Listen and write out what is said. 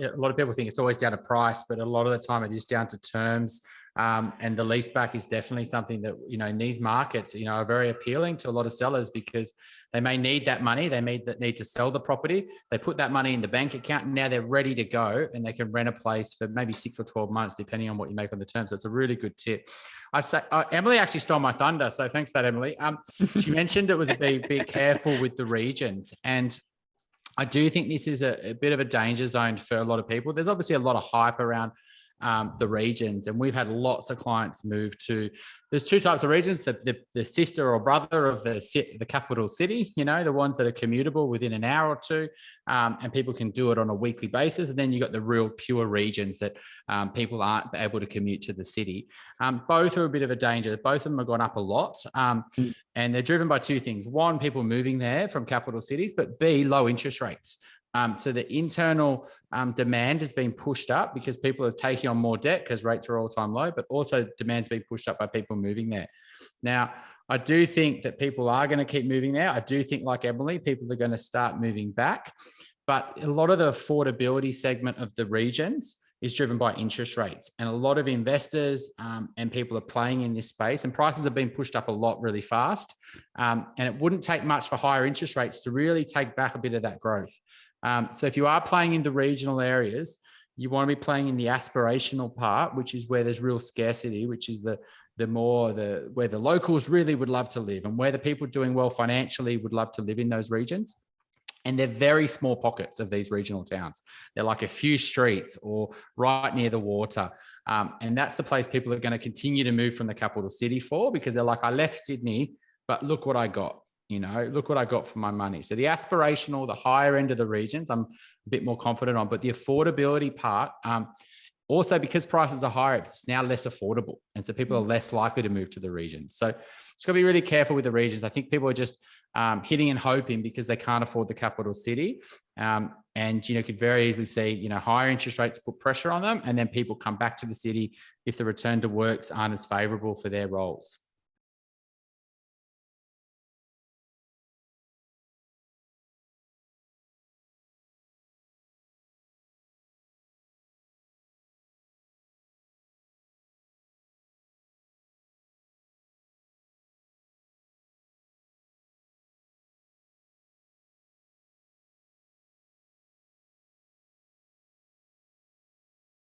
A lot of people think it's always down to price, but a lot of the time it is down to terms. And the lease back is definitely something that, in these markets, are very appealing to a lot of sellers because they may need that money. They need to sell the property. They put that money in the bank account. And now they're ready to go and they can rent a place for maybe 6 or 12 months, depending on what you make on the terms. So it's a really good tip. Emily actually stole my thunder. So thanks for that, Emily. She mentioned it was be careful with the regions. And I do think this is a bit of a danger zone for a lot of people. There's obviously a lot of hype around the regions, and we've had lots of clients move to. There's two types of regions: the sister or brother of the capital city. The ones that are commutable within an hour or two, and people can do it on a weekly basis. And then you got the real pure regions that people aren't able to commute to the city. Both are a bit of a danger. Both of them have gone up a lot, and they're driven by two things: one, people moving there from capital cities, but B, low interest rates. So the internal demand has been pushed up because people are taking on more debt because rates are all-time low, but also demand's being pushed up by people moving there. Now, I do think that people are going to keep moving there. I do think, like Emily, people are going to start moving back. But a lot of the affordability segment of the regions is driven by interest rates. And a lot of investors and people are playing in this space, and prices have been pushed up a lot really fast. And it wouldn't take much for higher interest rates to really take back a bit of that growth. So if you are playing in the regional areas, you want to be playing in the aspirational part, which is where there's real scarcity, which is where the locals really would love to live and where the people doing well financially would love to live in those regions. And they're very small pockets of these regional towns. They're like a few streets or right near the water. And that's the place people are going to continue to move from the capital city for, because they're like, I left Sydney, but look what I got. Look what I got for my money. So the aspirational, the higher end of the regions, I'm a bit more confident on, but the affordability part, also because prices are higher, it's now less affordable. And so people are less likely to move to the regions. So it's got to be really careful with the regions. I think people are just hitting and hoping because they can't afford the capital city. And, could very easily see, higher interest rates put pressure on them. And then people come back to the city if the return to works aren't as favorable for their roles.